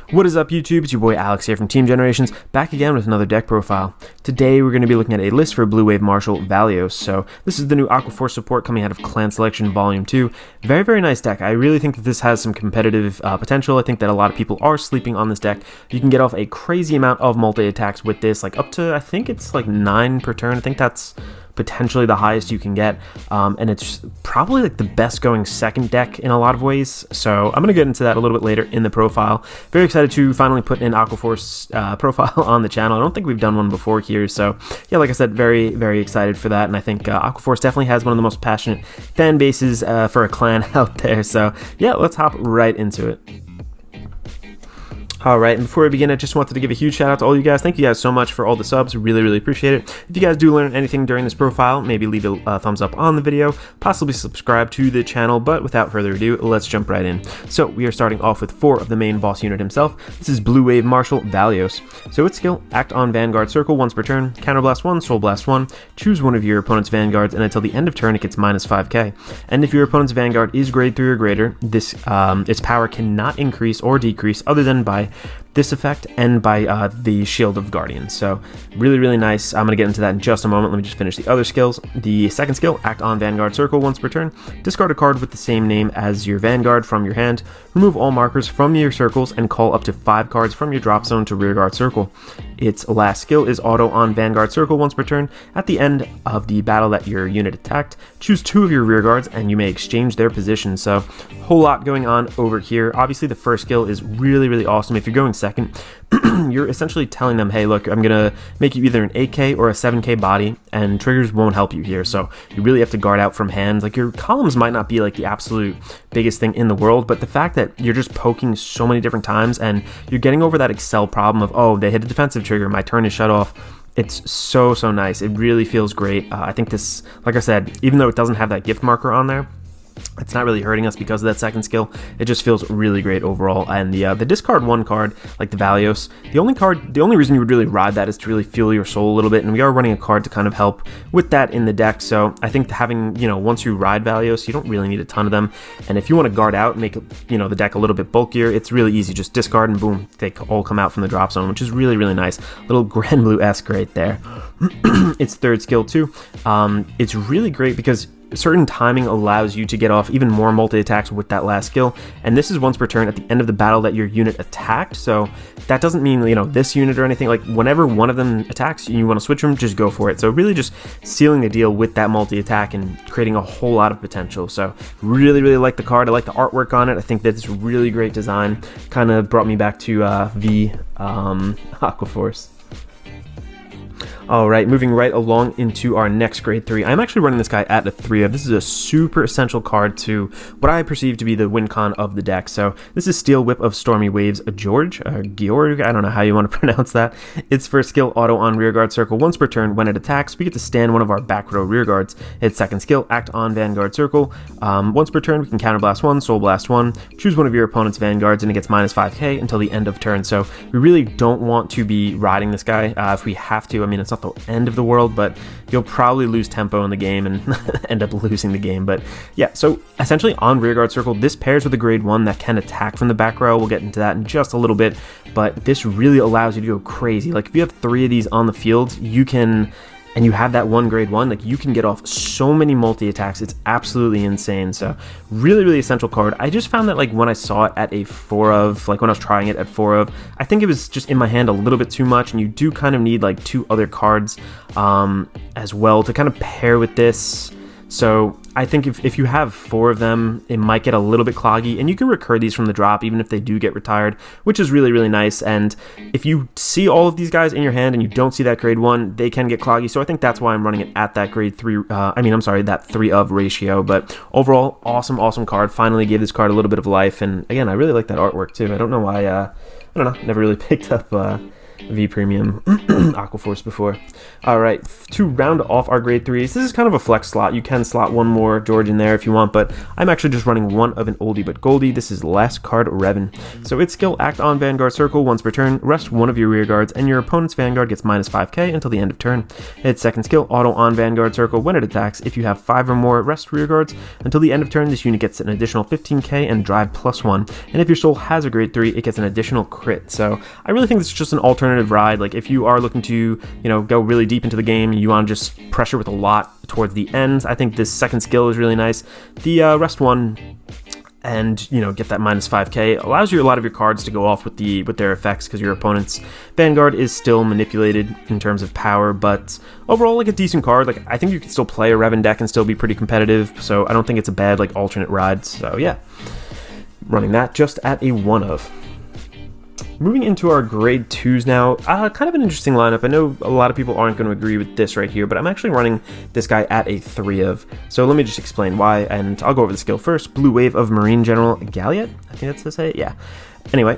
What is up, YouTube? It's your boy Alex here from Team Generations, back again with another deck profile. Today we're going to be looking at a list for Blue Wave Marshal Valeos. So this is the new Aqua Force support coming out of Clan Selection Volume 2. Very, very nice deck. I really think that this has some competitive potential. I think that a lot of people are sleeping on this deck. You can get off a crazy amount of multi-attacks with this, like up to, I think it's like 9 per turn. I think that's potentially the highest you can get, and it's probably like the best going second deck in a lot of ways. So I'm going to get into that a little bit later in the profile. Very excited to finally put an Aqua Force profile on the channel. I don't think we've done one before here, so yeah, like I said, very, very excited for that. And I think Aqua Force definitely has one of the most passionate fan bases for a clan out there. So yeah, let's hop right into it. Alright, and before we begin, I just wanted to give a huge shout out to all you guys. Thank you guys so much for all the subs. Really, really appreciate it. If you guys do learn anything during this profile, maybe leave a thumbs up on the video, possibly subscribe to the channel, but without further ado, let's jump right in. So we are starting off with 4 of the main boss unit himself. This is Blue Wave Marshal Valeos. So its skill, act on Vanguard Circle once per turn, Counterblast 1, Soul Blast 1, choose one of your opponent's Vanguards, and until the end of turn it gets minus 5k. And if your opponent's Vanguard is grade 3 or greater, this its power cannot increase or decrease other than by this effect and by the Shield of Guardians. So really, really nice. I'm going to get into that in just a moment. Let me just finish the other skills. The second skill, act on Vanguard Circle once per turn. Discard a card with the same name as your Vanguard from your hand. Remove all markers from your circles and call up to 5 cards from your drop zone to rearguard circle. Its last skill is auto on Vanguard Circle once per turn. At the end of the battle that your unit attacked, choose 2 of your rearguards and you may exchange their position. So whole lot going on over here. Obviously the first skill is really, really awesome. If you're going second, you're essentially telling them, hey, look, I'm gonna make you either an 8k or a 7k body, and triggers won't help you here. So you really have to guard out from hands. Like, your columns might not be like the absolute biggest thing in the world, but the fact that you're just poking so many different times and you're getting over that Excel problem of, oh, they hit a defensive trigger, my turn is shut off. It's so nice. It really feels great. I think this, like I said, even though it doesn't have that gift marker on there, it's not really hurting us because of that second skill. It just feels really great overall. And the discard 1 card, like the Valeos, the only reason you would really ride that is to really fuel your soul a little bit, and we are running a card to kind of help with that in the deck. So I think having, once you ride Valeos, you don't really need a ton of them. And if you want to guard out and make, the deck a little bit bulkier, it's really easy. Just discard and boom, they all come out from the drop zone, which is really, really nice. Little Grand Blue-esque right there. Its third skill too. It's really great because certain timing allows you to get off even more multi-attacks with that last skill, and this is once per turn at the end of the battle that your unit attacked. So that doesn't mean, this unit or anything. Like, whenever one of them attacks and you want to switch them, just go for it. So really just sealing the deal with that multi-attack and creating a whole lot of potential. So really, really like the card. I like the artwork on it. I think that it's really great design. Kind of brought me back to Aqua Force. Alright, moving right along into our next grade 3. I'm actually running this guy at a 3 of. This is a super essential card to what I perceive to be the win con of the deck. So this is Steel Whip of Stormy Waves, Georg, I don't know how you want to pronounce that. Its first skill, auto on rearguard circle once per turn. When it attacks, we get to stand one of our back row rearguards. Its second skill, act on Vanguard Circle. Once per turn, we can Counterblast 1, Soul Blast 1, choose one of your opponent's Vanguards, and it gets minus 5k until the end of turn. So we really don't want to be riding this guy. If we have to, I mean, it's not the end of the world, but you'll probably lose tempo in the game and end up losing the game. But yeah, so essentially on rearguard circle, this pairs with a grade 1 that can attack from the back row. We'll get into that in just a little bit, but this really allows you to go crazy. Like, if you have 3 of these on the field, you can, and you have that one grade 1, like, you can get off so many multi-attacks. It's absolutely insane. So really, really essential card. I just found that, like, when I saw it at a 4 of, like when I was trying it at 4 of, I think it was just in my hand a little bit too much, and you do kind of need like 2 other cards as well to kind of pair with this. So I think if you have 4 of them, it might get a little bit cloggy, and you can recur these from the drop even if they do get retired, which is really, really nice. And if you see all of these guys in your hand and you don't see that grade 1, they can get cloggy. So I think that's why I'm running it at that grade 3, that 3 of ratio. But overall, awesome card. Finally gave this card a little bit of life, and again, I really like that artwork too. I don't know why, never really picked up V Premium Aqua Force before. Alright, to round off our grade 3s, this is kind of a flex slot. You can slot one more George in there if you want, but I'm actually just running one of an oldie but goldie. This is Last Card Revan. So its skill, act on Vanguard Circle once per turn, rest one of your rear guards, and your opponent's Vanguard gets minus 5k until the end of turn. Its second skill, auto on Vanguard Circle when it attacks. If you have 5 or more rest rear guards, until the end of turn, this unit gets an additional 15k and drive +1. And if your soul has a grade 3, it gets an additional crit. So I really think this is just an alternative ride. Like if you are looking to, go really deep into the game, you want to just pressure with a lot towards the ends, I think this second skill is really nice. The rest one and get that minus 5k allows you a lot of your cards to go off with their effects, because your opponent's Vanguard is still manipulated in terms of power, but overall like a decent card. Like I think you can still play a Revan deck and still be pretty competitive, so I don't think it's a bad like alternate ride. So yeah, running that just at a 1 of. Moving into our grade 2s now, kind of an interesting lineup. I know a lot of people aren't going to agree with this right here, but I'm actually running this guy at a 3 of. So let me just explain why, and I'll go over the skill first. Blue Wave of Marine General Galliot, I think that's to say it, yeah. Anyway,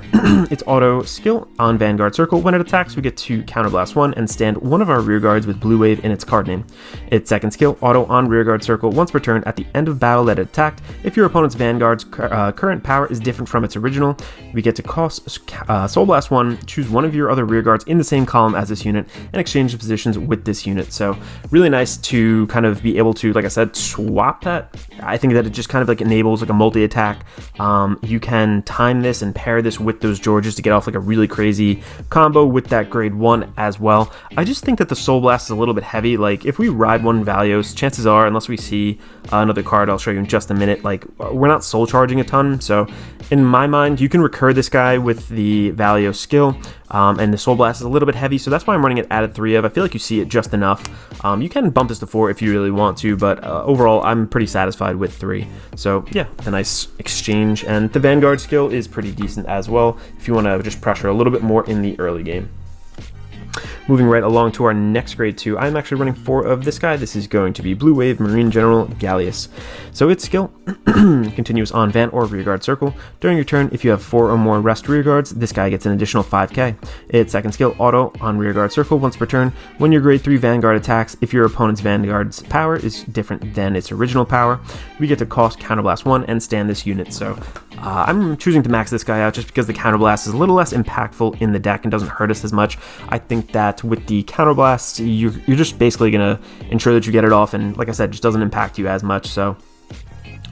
its auto skill on Vanguard Circle. When it attacks, we get to counterblast 1 and stand one of our rear guards with Blue Wave in its card name. Its second skill, auto on Rearguard Circle once per turn at the end of battle that it attacked. If your opponent's Vanguard's current power is different from its original, we get to cost Soul Blast 1, choose one of your other rear guards in the same column as this unit, and exchange the positions with this unit. So really nice to kind of be able to, like I said, swap that. I think that it just kind of like enables like a multi-attack. You can time this and pair this with those Georges to get off like a really crazy combo with that grade 1 as well. I just think that the Soul Blast is a little bit heavy. Like if we ride one Valeos, chances are, unless we see another card I'll show you in just a minute, like we're not soul charging a ton. So in my mind, you can recur this guy with the Valeos skill, and the Soul Blast is a little bit heavy, so that's why I'm running it at a 3 of. I feel like you see it just enough. You can bump this to 4 if you really want to, but overall I'm pretty satisfied with 3. So yeah, a nice exchange, and the Vanguard skill is pretty decent as well if you want to just pressure a little bit more in the early game. Moving right along to our next grade 2, I'm actually running 4 of this guy. This is going to be Blue Wave Marine General Gallius. So its skill, continuous on Van or Rearguard Circle. During your turn, if you have 4 or more rest rear guards, this guy gets an additional 5k. Its second skill, auto on Rearguard Circle once per turn. When your grade 3 Vanguard attacks, if your opponent's Vanguard's power is different than its original power, we get to cost Counterblast 1 and stand this unit. So I'm choosing to max this guy out just because the Counterblast is a little less impactful in the deck and doesn't hurt us as much. I think that with the Counterblast, you're just basically going to ensure that you get it off, and like I said, just doesn't impact you as much. So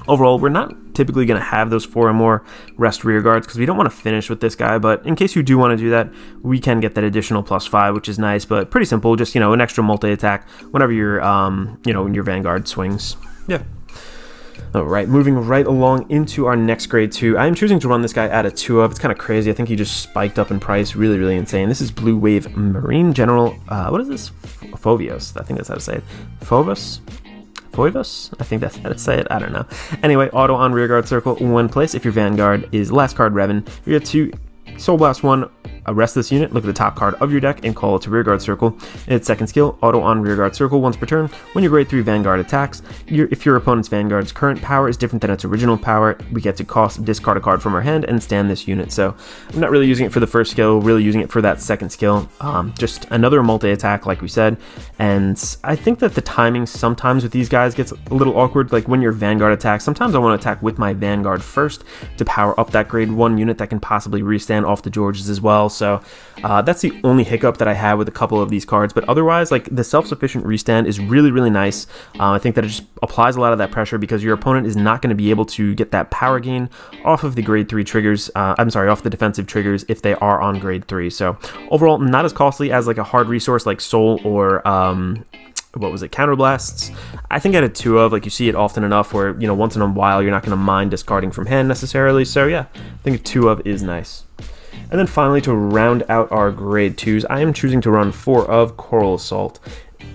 overall, we're not typically going to have those 4 or more rest rear guards because we don't want to finish with this guy, but in case you do want to do that, we can get that additional +5, which is nice, but pretty simple. Just, an extra multi-attack whenever your, when your Vanguard swings. Yeah. Alright, moving right along into our next grade 2. I am choosing to run this guy at a 2 of. It's kind of crazy. I think he just spiked up in price. Really, really insane. This is Blue Wave Marine General. What is this? Foveos. I think that's how to say it. Foveos? I think that's how to say it. I don't know. Anyway, auto on Rearguard Circle when placed. If your Vanguard is Last Card Revan, you get to Soul Blast 1. Rest this unit, look at the top card of your deck, and call it to Rearguard Circle. Its second skill, auto on Rearguard Circle once per turn. When your grade 3 Vanguard attacks, if your opponent's Vanguard's current power is different than its original power, we get to discard a card from our hand and stand this unit. So I'm not really using it for the first skill, really using it for that second skill. Just another multi-attack, like we said. And I think that the timing sometimes with these guys gets a little awkward. Like when your Vanguard attacks, sometimes I want to attack with my Vanguard first to power up that grade 1 unit that can possibly restand off the Georges as well. So that's the only hiccup that I have with a couple of these cards, but otherwise, like, the self-sufficient restand is really, really nice. I think that it just applies a lot of that pressure because your opponent is not going to be able to get that power gain off of the grade 3 triggers, off the defensive triggers if they are on grade 3. So overall, not as costly as like a hard resource like Soul or Counterblasts. I think at a 2 of, like, you see it often enough where, once in a while you're not going to mind discarding from hand necessarily. So yeah, I think a 2 of is nice. And then finally, to round out our grade 2s, I am choosing to run 4 of Coral Assault.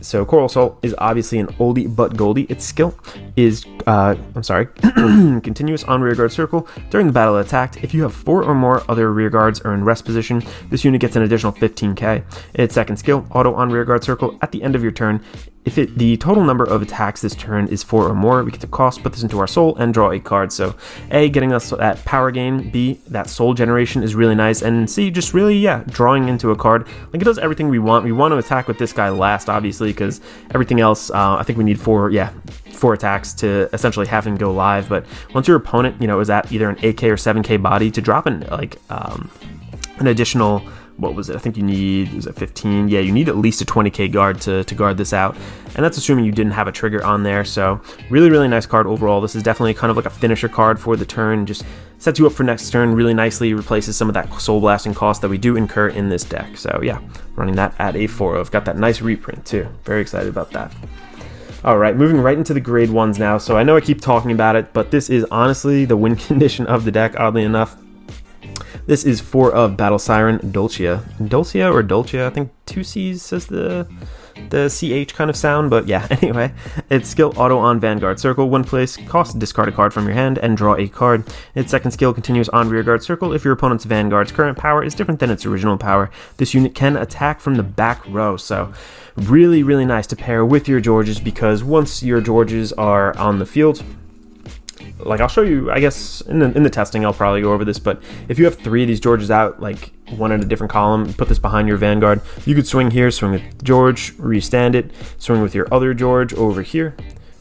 So Coral Assault is obviously an oldie but goldie. Its skill is, continuous on Rearguard Circle. During the battle attacked, if you have 4 or more other rear guards are in rest position, this unit gets an additional 15k. Its second skill, auto on Rearguard Circle. At the end of your turn, If the total number of attacks this turn is 4 or more, we get to cost, put this into our soul, and draw a card. So A, getting us that power gain, B, that soul generation is really nice, and C, just really, yeah, drawing into a card. Like, it does everything we want. We want to attack with this guy last, obviously, because everything else, I think we need 4 attacks to essentially have him go live. But once your opponent, is at either an 8k or 7k body, to drop in, like, an additional... what was it? I think you need, is it 15? Yeah, you need at least a 20k guard to guard this out. And that's assuming you didn't have a trigger on there. So really, really nice card overall. This is definitely kind of like a finisher card for the turn. Just sets you up for next turn really nicely, replaces some of that soul blasting cost that we do incur in this deck. So yeah, running that at a 4 of. Got that nice reprint too. Very excited about that. All right, moving right into the grade 1s now. So I know I keep talking about it, but this is honestly the win condition of the deck, oddly enough. This is 4 of Battle Siren Dulcia. Dulcia or Dulcia, I think 2 C's says the CH kind of sound, but yeah, anyway. Its skill, auto on Vanguard Circle. When placed, cost, discard a card from your hand and draw a card. Its second skill continues on Rearguard Circle. If your opponent's Vanguard's current power is different than its original power, this unit can attack from the back row. So really, really nice to pair with your Georges, because once your Georges are on the field, like I'll show you, I guess in the testing I'll probably go over this, but if you have 3 of these Georges out, like one in a different column, put this behind your Vanguard, you could swing here, swing with George, restand it, swing with your other George over here,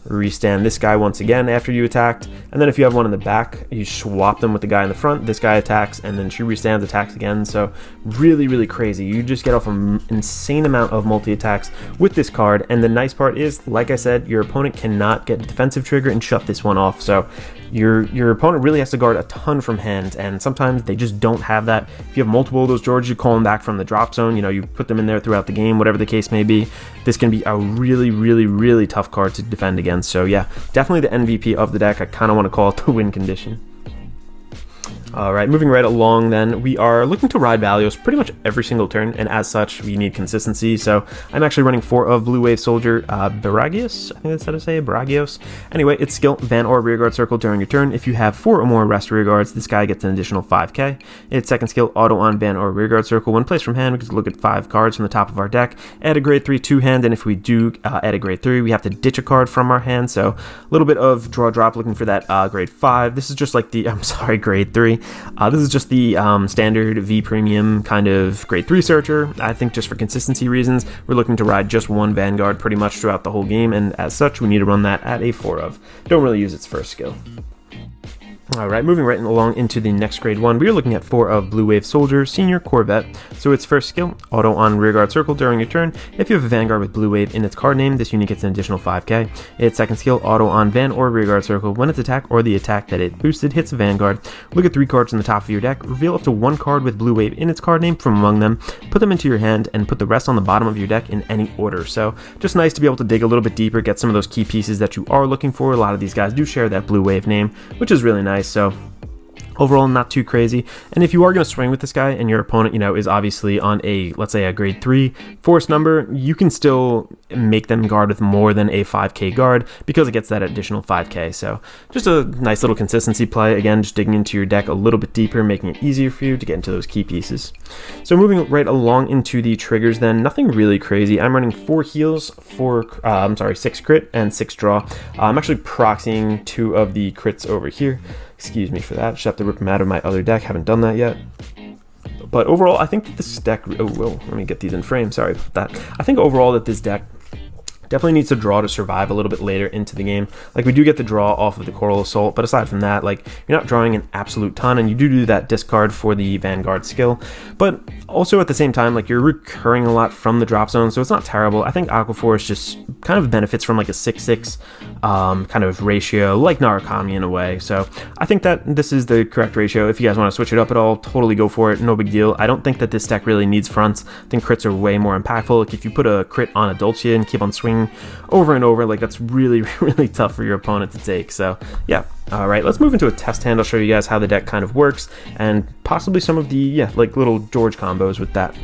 restand this guy once again after you attacked, and then if you have one in the back, you swap them with the guy in the front. This guy attacks, and then she restands, attacks again. So really, really crazy. You just get off an insane amount of multi-attacks with this card, and the nice part is, like I said, your opponent cannot get a defensive trigger and shut this one off. So your opponent really has to guard a ton from hand, and sometimes they just don't have that. If you have multiple of those Georges, you call them back from the drop zone, you put them in there throughout the game, whatever the case may be. This can be a really, really, really tough card to defend against. So yeah, definitely the MVP of the deck. I kind of want to call it the win condition. Alright, moving right along then, we are looking to ride Valeos pretty much every single turn, and as such, we need consistency. So I'm actually running 4 of Blue Wave Soldier Baragios, I think that's how to say it, Baragios. Anyway, its skill, Van or Rearguard Circle during your turn. If you have 4 or more rest rearguards, this guy gets an additional 5k. Its second skill, auto on Van or Rearguard Circle. When placed from hand, we can look at 5 cards from the top of our deck, add a grade 3 to hand, and if we do add a grade 3, we have to ditch a card from our hand. So a little bit of draw drop, looking for that grade 5. This is just like the, grade 3. This is just the standard V Premium kind of grade 3 searcher. I think just for consistency reasons, we're looking to ride just one Vanguard pretty much throughout the whole game, and as such, we need to run that at a 4 of. Don't really use its first skill. Alright, moving right along into the next grade 1, we are looking at 4 of Blue Wave Soldier Senior Corvette. So its first skill, auto on Rearguard Circle during your turn. If you have a Vanguard with Blue Wave in its card name, this unit gets an additional 5k. Its second skill, auto on Van or Rearguard Circle. When its attack or the attack that it boosted hits a Vanguard, look at 3 cards on the top of your deck, reveal up to 1 card with Blue Wave in its card name from among them, put them into your hand, and put the rest on the bottom of your deck in any order. So just nice to be able to dig a little bit deeper, get some of those key pieces that you are looking for. A lot of these guys do share that Blue Wave name, which is really nice. So overall, not too crazy. And if you are going to swing with this guy and your opponent, is obviously on a, let's say, a grade 3 force number, you can still make them guard with more than a 5k guard because it gets that additional 5k. So just a nice little consistency play. Again, just digging into your deck a little bit deeper, making it easier for you to get into those key pieces. So moving right along into the triggers then, nothing really crazy. I'm running 4 heals, 6 crit and 6 draw. I'm actually proxying 2 of the crits over here. Excuse me for that. Just have to rip them out of my other deck. Haven't done that yet. But overall, I think that this deck... Oh, well, let me get these in frame. Sorry about that. I think overall that this deck definitely needs to draw to survive a little bit later into the game. Like, we do get the draw off of the Coral Assault, but aside from that, like, you're not drawing an absolute ton, and you do that discard for the Vanguard skill. But also at the same time, like, you're recurring a lot from the drop zone, so it's not terrible. I think Aqua Force just kind of benefits from like a 6/6 kind of ratio, like Narukami in a way. So I think that this is the correct ratio. If you guys want to switch it up at all, totally go for it. No big deal. I don't think that this deck really needs fronts. I think crits are way more impactful. Like, if you put a crit on a Dulcia and keep on swinging over and over, like, that's really, really tough for your opponent to take. So yeah. All right, let's move into a test hand. I'll show you guys how the deck kind of works and possibly some of the, like, little George combos with that.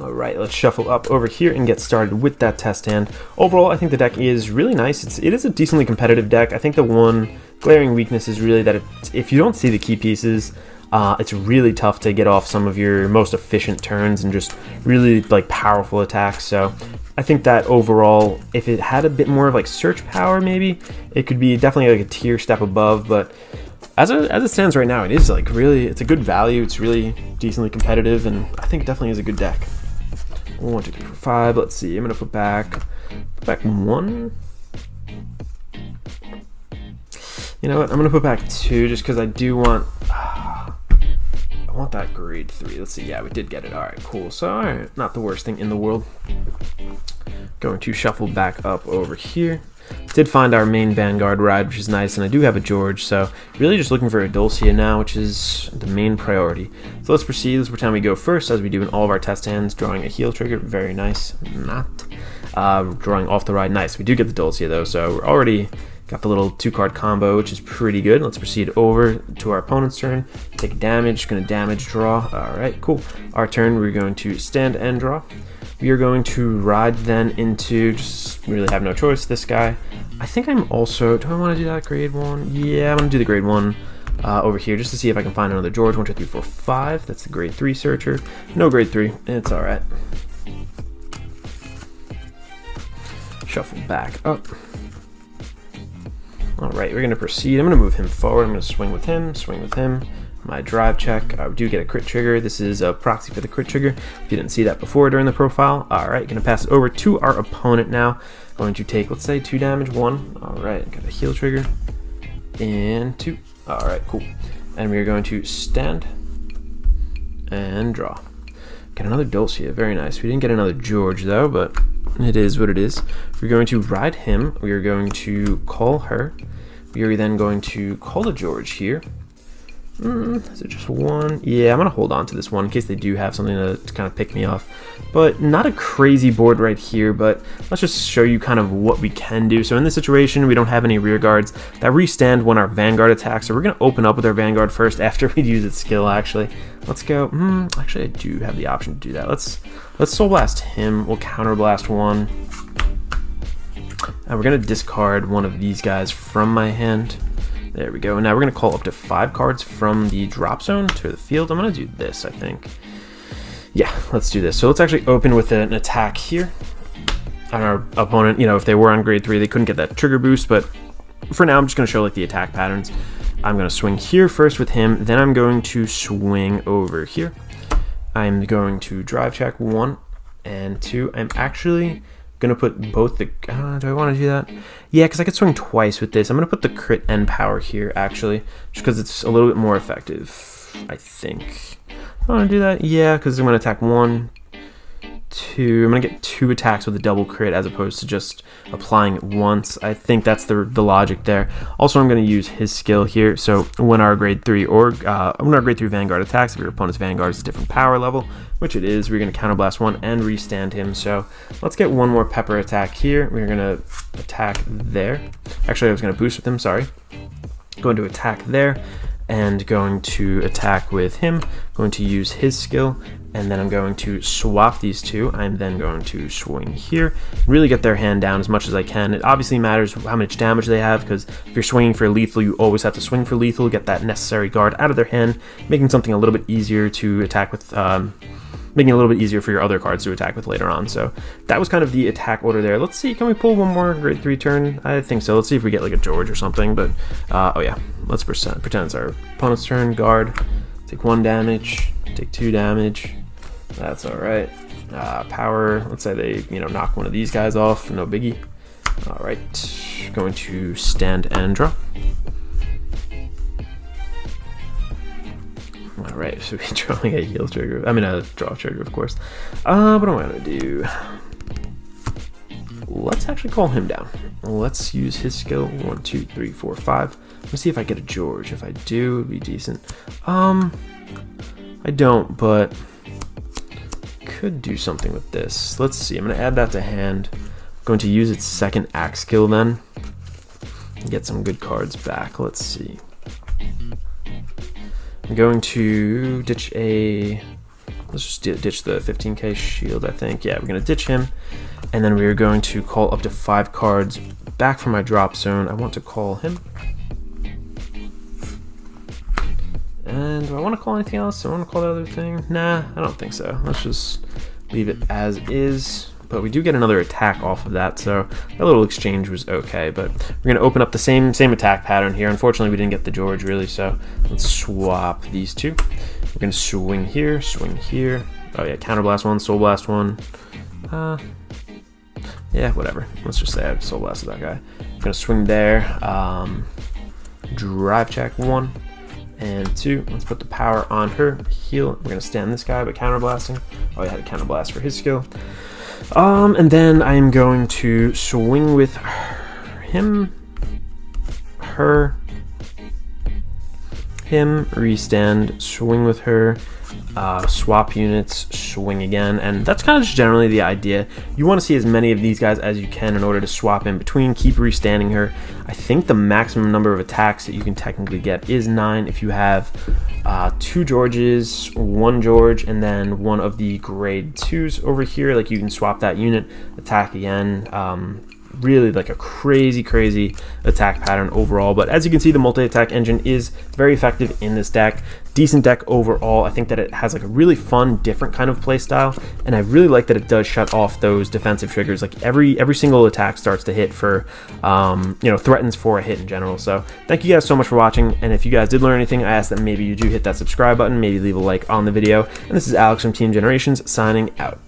All right, let's shuffle up over here and get started with that test hand. Overall, I think the deck is really nice. It is a decently competitive deck. I think the one glaring weakness is really that if you don't see the key pieces, it's really tough to get off some of your most efficient turns and just really like powerful attacks. So I think that overall, if it had a bit more of like search power, maybe it could be definitely like a tier step above. But as it stands right now, it is like really, it's a good value. It's really decently competitive, and I think it definitely is a good deck. 1, 2, 3, 4, 5. Let's see. I'm gonna put back 1. You know what? I'm gonna put back 2 just because I do want. I want that grade 3. Let's see. Yeah, we did get it. All right, cool. So, all right, not the worst thing in the world. Going to shuffle back up over here. Did find our main Vanguard ride, which is nice, and I do have a George, so really just looking for a Dulcia now, which is the main priority. So let's proceed. Let's pretend we go first, as we do in all of our test hands. Drawing a heal trigger, very nice. Not. Drawing off the ride, nice. We do get the Dulcia, though, so we're already got the little 2-card combo, which is pretty good. Let's proceed over to our opponent's turn. Take damage, gonna damage draw. All right, cool. Our turn, we're going to stand and draw. We are going to ride then into, just really have no choice, this guy. I think I'm also, do I want to do that grade 1? Yeah, I'm going to do the grade 1 over here just to see if I can find another George. 1, 2, 3, 4, 5. That's the grade 3 searcher. No grade 3. It's all right. Shuffle back up. All right, we're going to proceed. I'm going to move him forward. I'm going to swing with him. My drive check, I do get a crit trigger. This is a proxy for the crit trigger. If you didn't see that before during the profile. All right, gonna pass it over to our opponent now. Going to take, let's say, 2 damage, 1. All right, got a heal trigger, and 2. All right, cool. And we are going to stand and draw. Get another Dulcia, very nice. We didn't get another George though, but it is what it is. We're going to ride him. We are going to call her. We are then going to call the George here. Is it just 1? Yeah, I'm going to hold on to this one in case they do have something to kind of pick me off. But not a crazy board right here, but let's just show you kind of what we can do. So in this situation, we don't have any rear guards that restand when our Vanguard attacks. So we're going to open up with our Vanguard first after we use its skill, actually. Let's go. Actually, I do have the option to do that. Let's Soul Blast him. We'll Counter Blast 1. And we're going to discard one of these guys from my hand. There we go. And now we're going to call up to 5 cards from the drop zone to the field. I'm going to do this, I think. Yeah, let's do this. So let's actually open with an attack here on our opponent. You know, if they were on grade 3, they couldn't get that trigger boost. But for now, I'm just going to show like the attack patterns. I'm going to swing here first with him. Then I'm going to swing over here. I'm going to drive check 1 and 2. I'm actually going to put both the... do I want to do that? Yeah, because I could swing twice with this. I'm going to put the crit and power here, actually, just because it's a little bit more effective, I think. I want to do that? Yeah, because I'm going to attack 1, 2. I'm going to get 2 attacks with a double crit as opposed to just applying it once. I think that's the logic there. Also, I'm going to use his skill here. So when our grade 3 when our grade 3 Vanguard attacks, if your opponent's Vanguard is a different power level, which it is, we're going to counterblast 1 and restand him. So let's get one more pepper attack here. We're going to attack there. Actually, I was going to boost with him, sorry. Going to attack there and going to attack with him. Going to use his skill, and then I'm going to swap these two. I'm then going to swing here, really get their hand down as much as I can. It obviously matters how much damage they have, because if you're swinging for lethal, you always have to swing for lethal, get that necessary guard out of their hand, making something a little bit easier to attack with, making it a little bit easier for your other cards to attack with later on. So that was kind of the attack order there. Let's see, can we pull one more grade 3 turn? I think so. Let's see if we get like a George or something, but oh yeah, let's pretend it's our opponent's turn. Guard, take 1 damage, take 2 damage. That's all right. Power, let's say they, knock one of these guys off, no biggie. All right, going to stand and draw. All right, so we're drawing a heal trigger. I mean, a draw trigger, of course. What am I gonna do? Let's actually call him down. Let's use his skill. 1, 2, 3, 4, 5. Let's see if I get a George. If I do, it'd be decent. I don't, but could do something with this. Let's see. I'm gonna add that to hand. I'm going to use its second axe skill then. And get some good cards back. Let's see. I'm going to ditch let's just ditch the 15k shield, I think. Yeah, we're going to ditch him. And then we're going to call up to 5 cards back from my drop zone. I want to call him. And And do I want to call anything else? Do I want to call the other thing? Nah, I don't think so. Let's just leave it as is. But we do get another attack off of that, so that little exchange was okay. But we're going to open up the same attack pattern here. Unfortunately, we didn't get the George, really, so let's swap these two. We're going to swing here, swing here. Oh, yeah, Counterblast one, Soul Blast one. Yeah, whatever. Let's just say I Soul Blasted that guy. I'm going to swing there. Drive check 1 and 2. Let's put the power on her. Heal. We're going to stand this guy by counterblasting. Oh, I had a counterblast for his skill. And then I'm going to swing with him, her, him, restand, swing with her, swap units, swing again, and that's kind of just generally the idea. You want to see as many of these guys as you can in order to swap in between, keep restanding her. I think the maximum number of attacks that you can technically get is 9 if you have 2 Georges, 1 George, and then one of the grade 2s over here. Like, you can swap that unit, attack again. Really like a crazy attack pattern overall, but as you can see, the multi-attack engine is very effective in this deck. Decent deck overall. I think that it has like a really fun, different kind of play style, and I really like that it does shut off those defensive triggers. Like every single attack starts to hit for you know, threatens for a hit in general. So thank you guys so much for watching, and if you guys did learn anything, I ask that maybe you do hit that subscribe button, maybe leave a like on the video. And this is Alex from Team Generations signing out.